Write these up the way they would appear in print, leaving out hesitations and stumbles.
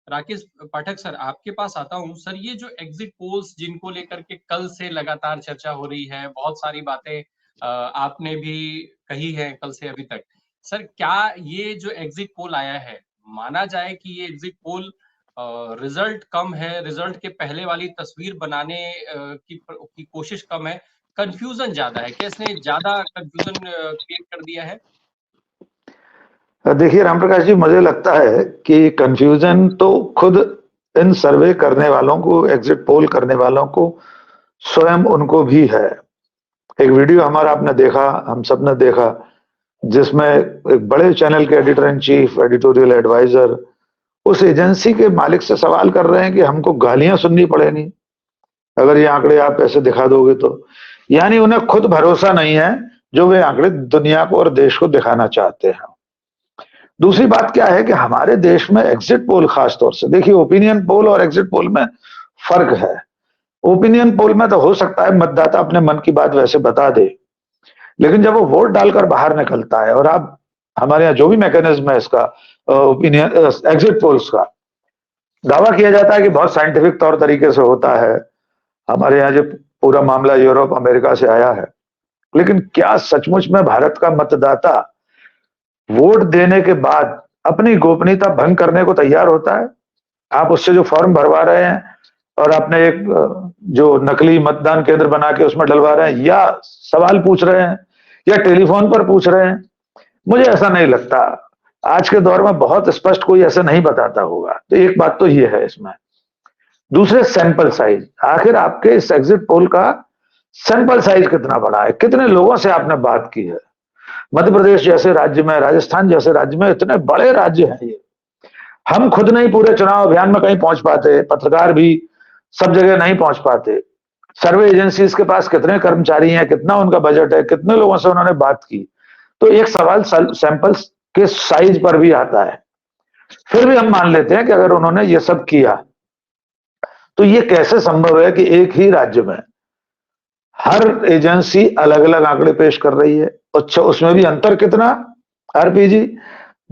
राकेश पाठक sir, आपके पास आता हूँ। सर, ये जो एग्जिट पोल्स जिनको लेकर के कल से लगातार चर्चा हो रही है, बहुत सारी बातें आपने भी कही है कल से अभी तक। सर, क्या ये जो एग्जिट पोल आया है, माना जाए कि ये एग्जिट पोल रिजल्ट कम है, रिजल्ट के पहले वाली तस्वीर बनाने की कोशिश कम है, कंफ्यूजन ज्यादा है? क्या इसने ज्यादा कंफ्यूजन क्रिएट कर दिया है? देखिए राम प्रकाश जी, मुझे लगता है कि कंफ्यूजन तो खुद इन सर्वे करने वालों को, एग्जिट पोल करने वालों को, स्वयं उनको भी है। एक वीडियो हमारा आपने देखा, हम सब ने देखा, जिसमें एक बड़े चैनल के editor in chief, editorial advisor उस एजेंसी के मालिक से सवाल कर रहे हैं कि हमको गालियां सुननी पड़ेगी अगर ये आंकड़े आप ऐसे दिखा दोगे तो। यानी उन्हें खुद भरोसा नहीं है जो वे आंकड़े दुनिया को और देश को दिखाना चाहते हैं। दूसरी बात क्या है कि हमारे देश में एग्जिट पोल, खास तौर से देखिए, ओपिनियन पोल और एग्जिट पोल में फर्क है। ओपिनियन पोल में तो हो सकता है मतदाता अपने मन की बात वैसे बता दे, लेकिन जब वो वोट डालकर बाहर निकलता है, और आप हमारे यहाँ जो भी मैकेनिज्म है इसका, ओपिनियन एग्जिट पोल्स का, दावा किया जाता है कि बहुत साइंटिफिक तौर तरीके से होता है। हमारे यहाँ जो पूरा मामला यूरोप अमेरिका से आया है, लेकिन क्या सचमुच में भारत का मतदाता वोट देने के बाद अपनी गोपनीयता भंग करने को तैयार होता है? आप उससे जो फॉर्म भरवा रहे हैं और आपने एक जो नकली मतदान केंद्र बना के उसमें डलवा रहे हैं, या सवाल पूछ रहे हैं, या टेलीफोन पर पूछ रहे हैं, मुझे ऐसा नहीं लगता। आज के दौर में बहुत स्पष्ट कोई ऐसा नहीं बताता होगा। तो एक बात तो ये है इसमें। दूसरे, सैंपल साइज। आखिर आपके इस एग्जिट पोल का सैंपल साइज कितना बड़ा है, कितने लोगों से आपने बात की है? मध्य प्रदेश जैसे राज्य में, राजस्थान जैसे राज्य में, इतने बड़े राज्य हैं ये, हम खुद नहीं पूरे चुनाव अभियान में कहीं पहुंच पाते, पत्रकार भी सब जगह नहीं पहुंच पाते। सर्वे एजेंसीज के पास कितने कर्मचारी हैं, कितना उनका बजट है, कितने लोगों से उन्होंने बात की? तो एक सवाल सैंपल्स के साइज पर भी आता है। फिर भी हम मान लेते हैं कि अगर उन्होंने ये सब किया, तो ये कैसे संभव है कि एक ही राज्य में हर एजेंसी अलग अलग आंकड़े पेश कर रही है? अच्छा, उसमें भी अंतर कितना? आरपीजी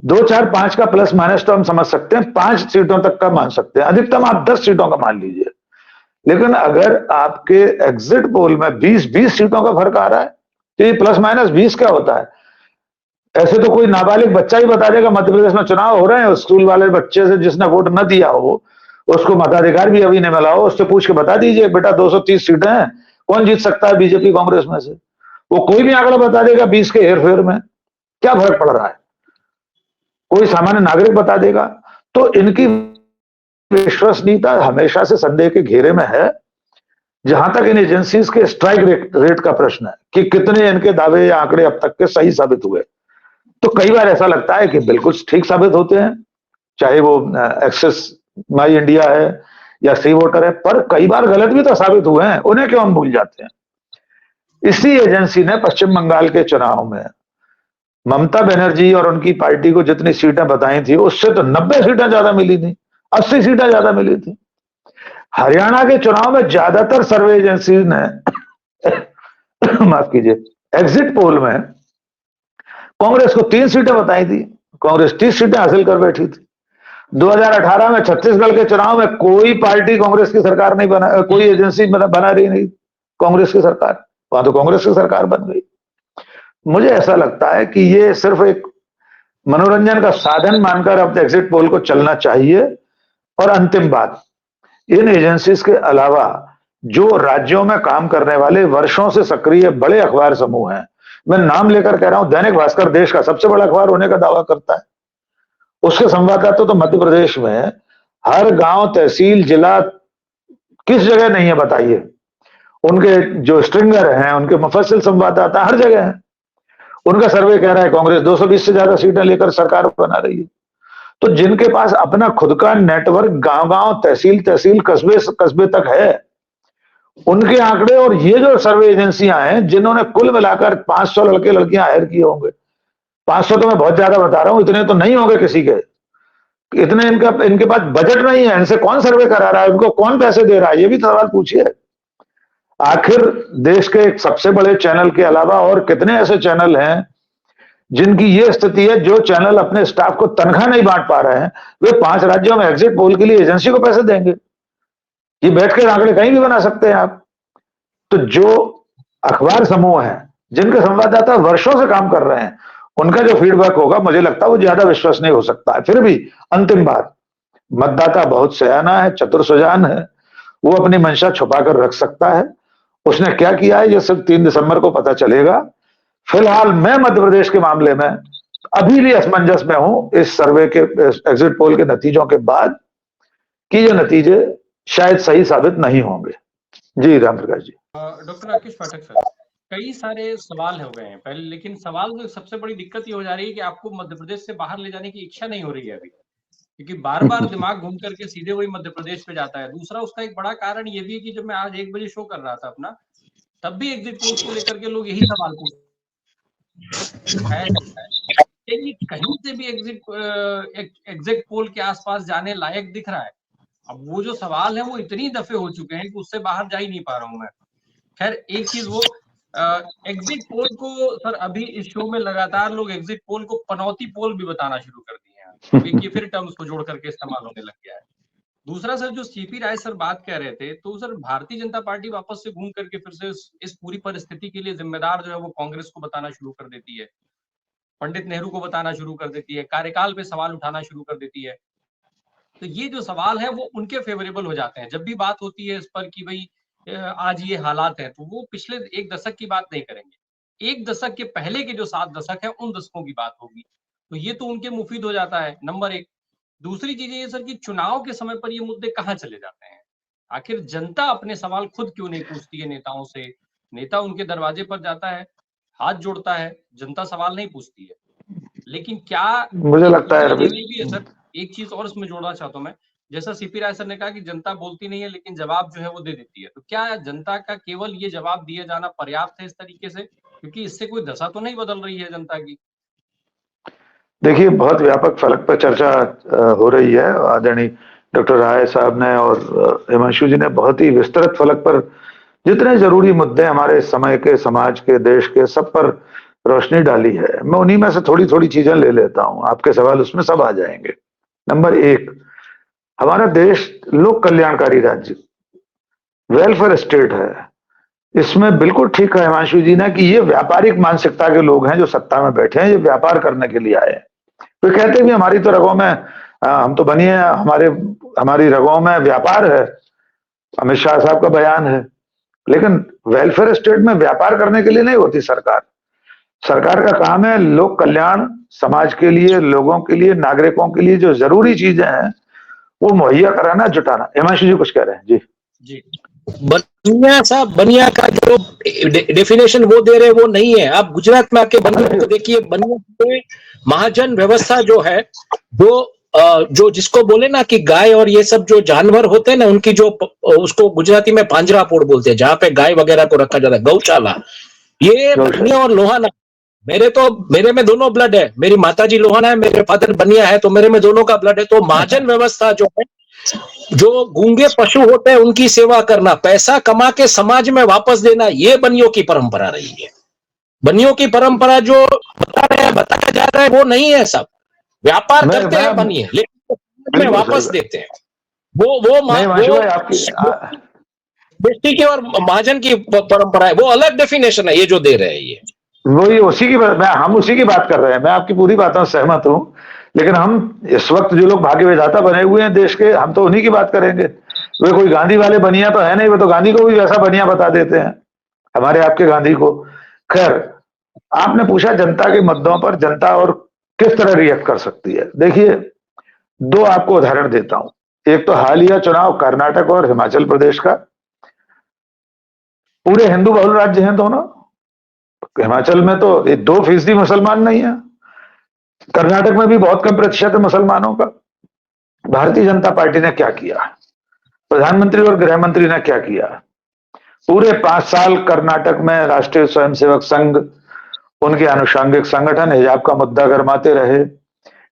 2, 4, 5 का प्लस माइनस तो हम समझ सकते हैं, 5 सीटों तक का मान सकते हैं, अधिकतम आप 10 सीटों का मान लीजिए। लेकिन अगर आपके एग्जिट पोल में 20-20 सीटों का फर्क आ रहा है, तो ये प्लस माइनस 20 क्या होता है? ऐसे तो कोई नाबालिग बच्चा ही बता देगा। मध्य प्रदेश में चुनाव हो रहे हैं, स्कूल वाले बच्चे से जिसने वोट न दिया हो, उसको मताधिकार भी अभी नहीं मिला हो, उससे पूछ के बता दीजिए, बेटा 230 सीटें हैं, कौन जीत सकता है बीजेपी कांग्रेस में से? वो कोई भी आंकड़ा बता देगा 20 के हेरफेर में। क्या फर्क पड़ रहा है? कोई सामान्य नागरिक बता देगा। तो इनकी विश्वसनीयता हमेशा से संदेह के घेरे में है। जहां तक इन एजेंसीज के स्ट्राइक रेट का प्रश्न है कि कितने इनके दावे या आंकड़े अब तक के सही साबित हुए, तो कई बार ऐसा लगता है कि बिल्कुल ठीक साबित होते हैं, चाहे वो एक्सेस माई इंडिया है या सी वोटर है, पर कई बार गलत भी तो साबित हुए हैं, उन्हें क्यों हम भूल जाते हैं? इसी एजेंसी ने पश्चिम बंगाल के चुनाव में ममता बनर्जी और उनकी पार्टी को जितनी सीटें बताई थी, उससे तो 90 सीटें ज्यादा मिली थी, 80 सीटें ज्यादा मिली थी। हरियाणा के चुनाव में ज्यादातर सर्वे एजेंसी ने माफ कीजिए, एग्जिट पोल में कांग्रेस को 3 सीटें बताई थी, कांग्रेस 30 सीटें हासिल कर बैठी थी। 2018 में छत्तीसगढ़ के चुनाव में कोई पार्टी कांग्रेस की सरकार नहीं बना, कोई एजेंसी बना रही नहीं कांग्रेस की सरकार, वहां तो कांग्रेस की सरकार बन गई। मुझे ऐसा लगता है कि ये सिर्फ एक मनोरंजन का साधन मानकर अब एग्जिट पोल को चलना चाहिए। और अंतिम बात, इन एजेंसीज के अलावा जो राज्यों में काम करने वाले वर्षों से सक्रिय बड़े अखबार समूह हैं, मैं नाम लेकर कह रहा हूं, दैनिक भास्कर देश का सबसे बड़ा अखबार होने का दावा करता है। उसके संवाददाता तो मध्य प्रदेश में हर गांव, तहसील, जिला, किस जगह नहीं है बताइए? उनके जो स्ट्रिंगर हैं, उनके मुफस्सिल संवाददाता हर जगह हैं। उनका सर्वे कह रहा है कांग्रेस 220 से ज्यादा सीटें लेकर सरकार बना रही है। तो जिनके पास अपना खुद का नेटवर्क गांव-गांव, तहसील, कस्बे तक है, उनके आंकड़े और ये जो सर्वे एजेंसियां हैं जिन्होंने कुल मिलाकर 500 लड़के लड़कियां हायर किए होंगे, 500 तो मैं बहुत ज्यादा बता रहा हूं, इतने तो नहीं होंगे किसी के, इतने इनके पास बजट नहीं है, इनसे कौन सर्वे करा रहा है, उनको कौन पैसे दे रहा है, ये भी सवाल पूछिए। आखिर देश के सबसे बड़े चैनल के अलावा और कितने ऐसे चैनल हैं जिनकी ये स्थिति है, जो चैनल अपने स्टाफ को तनख्वाह नहीं बांट पा रहे हैं, वे 5 राज्यों में एग्जिट पोल के लिए एजेंसी को पैसे देंगे। ये बैठ के आंकड़े कहीं भी बना सकते हैं आप। तो जो अखबार समूह है, जिनके संवाददाता वर्षों से काम कर रहे हैं, उनका जो फीडबैक होगा, मुझे लगता है वो ज्यादा विश्वसनीय हो सकता है। फिर भी अंतिम बात, मतदाता बहुत सयाना है, चतुर सुजान है, वो अपनी मंशा छुपा कर रख सकता है। उसने क्या किया है ये सिर्फ 3 दिसंबर को पता चलेगा। फिलहाल मैं मध्य प्रदेश के मामले में अभी भी असमंजस में हूं इस सर्वे के, एग्जिट पोल के नतीजों के बाद, कि ये नतीजे शायद सही साबित नहीं होंगे। जी राम प्रकाश जी। डॉक्टर राकेश पाठक सर, कई सारे सवाल हो गए हैं पहले, लेकिन सवाल में सबसे बड़ी दिक्कत ये हो जा रही है कि आपको मध्य प्रदेश से बाहर ले जाने की इच्छा नहीं हो रही है अभी, क्योंकि बार बार दिमाग घूम करके सीधे वही मध्य प्रदेश पे जाता है। दूसरा उसका एक बड़ा कारण ये भी है कि जब मैं आज 1 बजे शो कर रहा था अपना, तब भी एग्जिट पोल्स को लेकर के लोग यही सवाल उठाया जाता है कि कहीं से भी एग्जिट पोल के आसपास जाने लायक दिख रहा है। अब वो जो सवाल है वो इतनी दफे हो चुके हैं कि उससे बाहर जा ही नहीं पा रहा हूं मैं। खैर, एक चीज वो एग्जिट पोल को सर, अभी इस शो में लगातार लोग एग्जिट पोल को पनौती पोल भी बताना शुरू कर दिए हैं। एक ये फिर टर्म्स को जोड़ करके इस्तेमाल होने लग गया है। दूसरा सर, जो सीपी राय सर बात कह रहे थे, तो सर भारतीय जनता पार्टी वापस से घूम करके फिर से इस पूरी परिस्थिति के लिए जिम्मेदार जो है वो कांग्रेस को बताना शुरू कर देती है, पंडित नेहरू को बताना शुरू कर देती है, कार्यकाल पे सवाल उठाना शुरू कर देती है। तो ये जो सवाल है वो उनके फेवरेबल हो जाते हैं। जब भी बात होती है इस पर कि भाई आज ये हालात हैं, तो वो पिछले 1 दशक की बात नहीं करेंगे। 1 दशक के पहले के जो 7 दशक है, उन दशकों की बात होगी। तो ये तो उनके मुफीद हो जाता है, नंबर 1। दूसरी चीज ये सर कि चुनाव के समय पर ये मुद्दे कहाँ चले जाते हैं? आखिर जनता अपने सवाल खुद क्यों नहीं पूछती है नेताओं से? नेता उनके दरवाजे पर जाता है, हाथ जोड़ता है, जनता सवाल नहीं पूछती है। लेकिन क्या मुझे लगता है ये भी है सर, एक चीज और इसमें जोड़ना चाहता हूं मैं, जैसा सीपी राय सर ने कहा कि जनता बोलती नहीं है लेकिन जवाब जो है वो दे देती है। तो क्या जनता का केवल ये जवाब दिए जाना पर्याप्त है इस तरीके से? क्योंकि इससे कोई दशा तो नहीं बदल रही है जनता की। देखिए, बहुत व्यापक फलक पर चर्चा हो रही है। आदरणीय डॉक्टर राय साहब ने और हिमांशु जी ने बहुत ही विस्तृत फलक पर जितने जरूरी मुद्दे हमारे समय के, समाज के, देश के, सब पर रोशनी डाली है। मैं उन्हीं में से थोड़ी थोड़ी चीजें ले लेता हूं, आपके सवाल उसमें सब आ जाएंगे। नंबर 1, हमारा देश लोक कल्याणकारी राज्य, वेलफेयर स्टेट है। इसमें बिल्कुल ठीक है हिमांशु जी ने कि ये व्यापारिक मानसिकता के लोग हैं जो सत्ता में बैठे हैं, ये व्यापार करने के लिए आए हैं। तो कहते भी हमारी तो रगों में, हम तो बनिए, हमारी रगों में व्यापार है, अमित शाह साहब का बयान है। लेकिन वेलफेयर स्टेट में व्यापार करने के लिए नहीं होती सरकार। सरकार का काम है लोक कल्याण, समाज के लिए, लोगों के लिए, नागरिकों के लिए जो जरूरी चीजें हैं वो मुहैया कराना, जुटाना। हिमांशु जी कुछ कह रहे हैं? जी जी, बनिया साहब, बनिया का जो डेफिनेशन वो दे रहे वो नहीं है। आप गुजरात में आके बनिया को देखिए, बनिया महाजन व्यवस्था जो है, जो जिसको बोले ना कि गाय और ये सब जो जानवर होते हैं ना, उनकी जो, उसको गुजराती में पांजरापोड़ बोलते हैं, जहां पे गाय वगैरह को रखा जाता है, गौशाला। ये बनिया और लोहाना, मेरे में दोनों ब्लड है। मेरी माताजी लोहाना है, मेरे फादर बनिया है, तो मेरे में दोनों का ब्लड है। तो महाजन व्यवस्था जो है, जो गूंगे पशु होते हैं उनकी सेवा करना, पैसा कमा के समाज में वापस देना, ये बनियों की परंपरा रही है। बनियों की परंपरा जो बताया जा रहा है वो नहीं है। सब व्यापार करते हैं बनिए, लेकिन वापस देते हैं। वो बेटी की और महाजन की परंपरा है, वो अलग डेफिनेशन है ये जो दे रहे हैं। ये वही हम उसी की बात कर रहे हैं। मैं आपकी पूरी बातों से सहमत हूं, लेकिन हम इस वक्त जो लोग भाग्य विधाता बने हुए हैं देश के, हम तो उन्हीं की बात करेंगे। वे कोई गांधी वाले बनिया तो है नहीं, वे तो गांधी को भी वैसा बनिया बता देते हैं, हमारे आपके गांधी को। खैर, आपने पूछा जनता के मुद्दों पर जनता और किस तरह रिएक्ट कर सकती है। देखिए, 2 आपको उदाहरण देता हूं। एक तो हालिया चुनाव कर्नाटक और हिमाचल प्रदेश का, पूरे हिंदू बहुल राज्य हैं दोनों। हिमाचल में तो 2% मुसलमान नहीं है, कर्नाटक में भी बहुत कम प्रतिशत है मुसलमानों का। भारतीय जनता पार्टी ने क्या किया, प्रधानमंत्री और गृह मंत्री ने क्या किया? पूरे 5 साल कर्नाटक में राष्ट्रीय स्वयंसेवक संघ, उनके आनुषंगिक संगठन हिजाब का मुद्दा गरमाते रहे,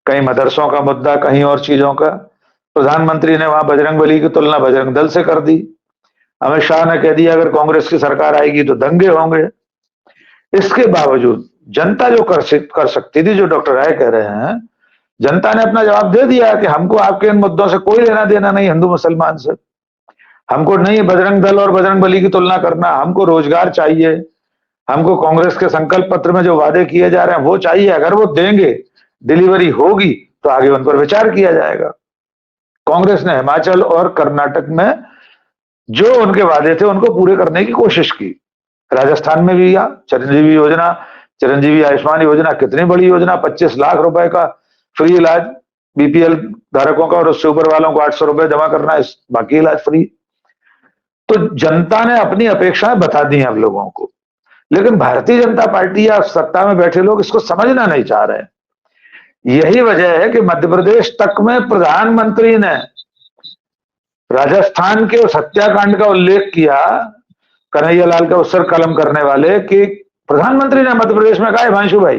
कहीं मदरसों का मुद्दा, कहीं और चीजों का। प्रधानमंत्री ने वहां बजरंगबली की तुलना बजरंग दल से कर दी। अमित शाह ने कह दिया अगर कांग्रेस की सरकार आएगी तो दंगे होंगे। इसके बावजूद जनता जो कर सकती थी, जो डॉक्टर राय कह रहे हैं, जनता ने अपना जवाब दे दिया कि हमको आपके इन मुद्दों से कोई लेना देना नहीं, हिंदू मुसलमान से। हमको नहीं बजरंग दल और बजरंग बली की तुलना करना, हमको रोजगार चाहिए, हमको कांग्रेस के संकल्प पत्र में जो वादे किए जा रहे हैं वो चाहिए। अगर वो देंगे, डिलीवरी होगी, तो आगे उन पर विचार किया जाएगा। कांग्रेस ने हिमाचल और कर्नाटक में जो उनके वादे थे उनको पूरे करने की कोशिश की। राजस्थान में भी चिरंजीवी योजना, चिरंजीवी आयुष्मान योजना, कितनी बड़ी योजना, 25 लाख रुपए का फ्री इलाज बीपीएल धारकों का, और उससे ऊपर वालों को 800 रुपए जमा करना है, बाकी इलाज फ्री। तो जनता ने अपनी अपेक्षाएं बता दी हैं अब लोगों को, लेकिन भारतीय जनता पार्टी या सत्ता में बैठे लोग इसको समझना नहीं चाह रहे हैं। यही वजह है कि मध्य प्रदेश तक में प्रधानमंत्री ने राजस्थान के उस हत्याकांड का उल्लेख किया, कन्हैया लाल का उस पर कलम करने वाले, कि प्रधानमंत्री ने मध्य प्रदेश में कहा, हिमांशु भाई,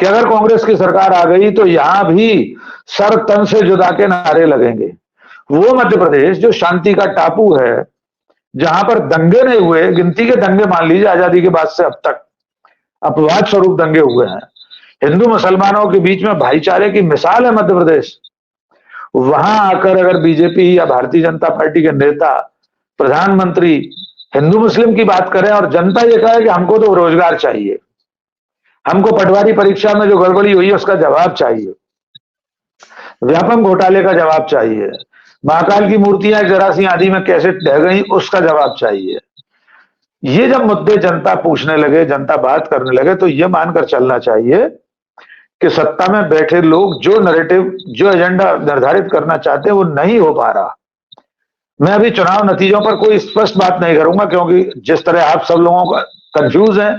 कि अगर कांग्रेस की सरकार आ गई तो यहां भी सर तन से जुदा के नारे लगेंगे। वो मध्य प्रदेश जो शांति का टापू है, जहां पर दंगे नहीं हुए, गिनती के दंगे मान लीजिए आजादी के बाद से अब तक अपवाद स्वरूप दंगे हुए हैं, हिंदू मुसलमानों के बीच में भाईचारे की मिसाल है मध्य प्रदेश। वहां आकर अगर बीजेपी या भारतीय जनता पार्टी के नेता, प्रधानमंत्री हिंदू मुस्लिम की बात करें और जनता ये कहे कि हमको तो रोजगार चाहिए, हमको पटवारी परीक्षा में जो गड़बड़ी हुई है उसका जवाब चाहिए, व्यापम घोटाले का जवाब चाहिए, महाकाल की मूर्तियां जरा सी आंधी में कैसे ढह गई उसका जवाब चाहिए, ये जब मुद्दे जनता पूछने लगे, जनता बात करने लगे, तो ये मानकर चलना चाहिए कि सत्ता में बैठे लोग जो नैरेटिव, जो एजेंडा निर्धारित करना चाहते हैं वो नहीं हो पा रहा। मैं अभी चुनाव नतीजों पर कोई स्पष्ट बात नहीं करूंगा, क्योंकि जिस तरह आप सब लोगों का कंफ्यूज है,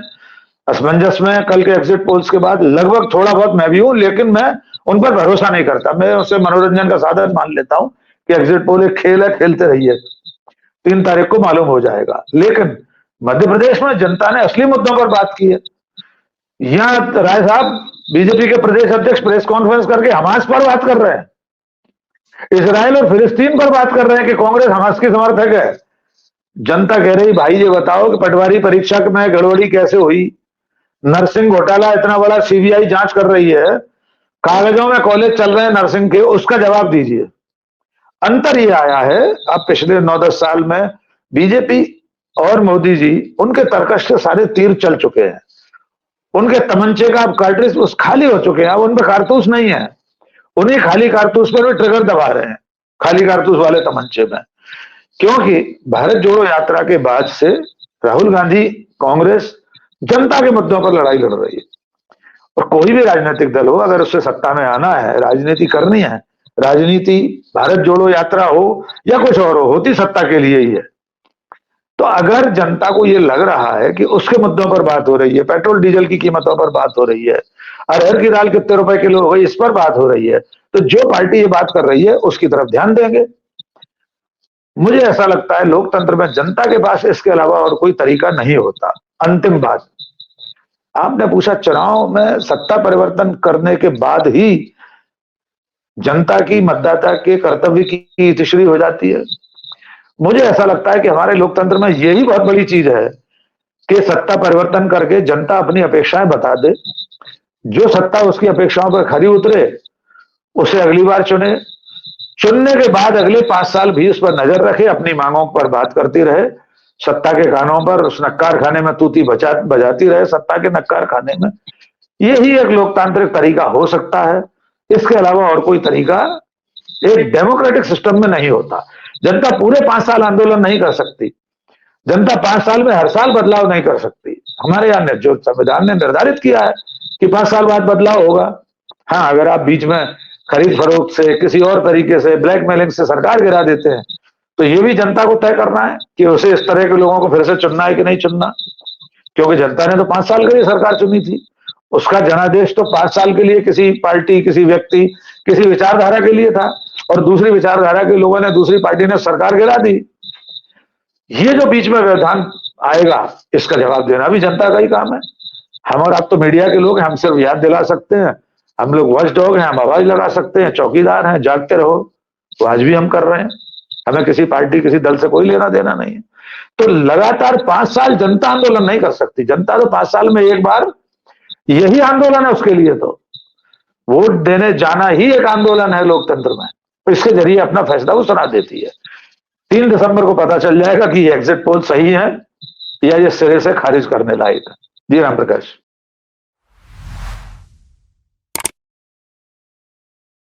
असमंजस में, कल के एग्जिट पोल्स के बाद लगभग थोड़ा बहुत मैं भी हूं, लेकिन मैं उन पर भरोसा नहीं करता। मैं उसे मनोरंजन का साधन मान लेता हूं कि एग्जिट पोल एक खेल है, खेलते रहिए, 3 तारीख को मालूम हो जाएगा। लेकिन मध्य प्रदेश में जनता ने असली मुद्दों पर बात की है। यहां राय साहब बीजेपी के प्रदेश अध्यक्ष प्रेस कॉन्फ्रेंस करके हमास पर बात कर रहे हैं, इजराइल और फिलिस्तीन पर बात कर रहे हैं कि कांग्रेस हमास की समर्थक है। जनता कह रही, भाई ये बताओ कि पटवारी परीक्षा में गड़बड़ी कैसे हुई, नर्सिंग घोटाला इतना बड़ा सीबीआई जांच कर रही है, कागजों में कॉलेज चल रहे हैं नर्सिंग के, उसका जवाब दीजिए। अंतर ये आया है, अब पिछले 9-10 साल में बीजेपी और मोदी जी, उनके तर्कश से सारे तीर चल चुके हैं, उनके तमंचे का अब कार्ट्रिज उस खाली हो चुके हैं, अब उनमें कारतूस नहीं है, उन्हीं खाली कारतूस पर भी ट्रिगर दबा रहे हैं, खाली कारतूस वाले तमंचे में। क्योंकि भारत जोड़ो यात्रा के बाद से राहुल गांधी, कांग्रेस जनता के मुद्दों पर लड़ाई लड़ रही है, और कोई भी राजनीतिक दल हो, अगर उससे सत्ता में आना है, राजनीति करनी है, राजनीति भारत जोड़ो यात्रा हो या कुछ और हो, होती सत्ता के लिए ही है। तो अगर जनता को यह लग रहा है कि उसके मुद्दों पर बात हो रही है, पेट्रोल डीजल की कीमतों पर बात हो रही है, अरहर की दाल कितने रुपए किलो हो गई, इस पर बात हो रही है, तो जो पार्टी ये बात कर रही है उसकी तरफ ध्यान देंगे। मुझे ऐसा लगता है लोकतंत्र में जनता के पास इसके अलावा और कोई तरीका नहीं होता। अंतिम बात, आपने पूछा चुनाव में सत्ता परिवर्तन करने के बाद ही जनता की, मतदाता के कर्तव्य की तिश्री हो जाती है। मुझे ऐसा लगता है कि हमारे लोकतंत्र में यही बहुत बड़ी चीज है कि सत्ता परिवर्तन करके जनता अपनी अपेक्षाएं बता दे, जो सत्ता उसकी अपेक्षाओं पर खरी उतरे उसे अगली बार चुने, चुनने के बाद अगले 5 साल भी उस पर नजर रखे, अपनी मांगों पर बात करती रहे, सत्ता के कानों पर उस नक्कार खाने में तूती बजाती रहे, सत्ता के नक्कार खाने में। यही एक लोकतांत्रिक तरीका हो सकता है, इसके अलावा और कोई तरीका एक डेमोक्रेटिक सिस्टम में नहीं होता। जनता पूरे 5 साल आंदोलन नहीं कर सकती, जनता 5 साल में हर साल बदलाव नहीं कर सकती। हमारे यहाँ जो संविधान ने निर्धारित किया है कि 5 साल बाद बदलाव होगा। हाँ, अगर आप बीच में खरीद फरोख्त से, किसी और तरीके से, ब्लैकमेलिंग से सरकार गिरा देते हैं, तो ये भी जनता को तय करना है कि उसे इस तरह के लोगों को फिर से चुनना है कि नहीं चुनना, क्योंकि जनता ने तो 5 साल के लिए सरकार चुनी थी, उसका जनादेश तो 5 साल के लिए किसी पार्टी, किसी व्यक्ति, किसी विचारधारा के लिए था, और दूसरी विचारधारा के लोगों ने, दूसरी पार्टी ने सरकार गिरा दी। ये जो बीच में व्यवधान आएगा, इसका जवाब देना भी जनता का ही काम है। हम और आप तो मीडिया के लोग हैं, हम सिर्फ याद दिला सकते हैं, हम लोग वॉच डॉग हैं, हम आवाज लगा सकते हैं, चौकीदार हैं, जागते रहो, तो आज भी हम कर रहे हैं। हमें किसी पार्टी, किसी दल से कोई लेना देना नहीं है। तो लगातार 5 साल जनता आंदोलन नहीं कर सकती। जनता तो 5 साल में एक बार यही आंदोलन है उसके लिए। तो वोट देने जाना ही एक आंदोलन है लोकतंत्र में। इसके जरिए अपना फैसला वो सुना देती है। 3 दिसंबर को पता चल जाएगा कि ये एग्जिट पोल सही है या ये सिरे से खारिज करने लायक है। जी राम प्रकाश।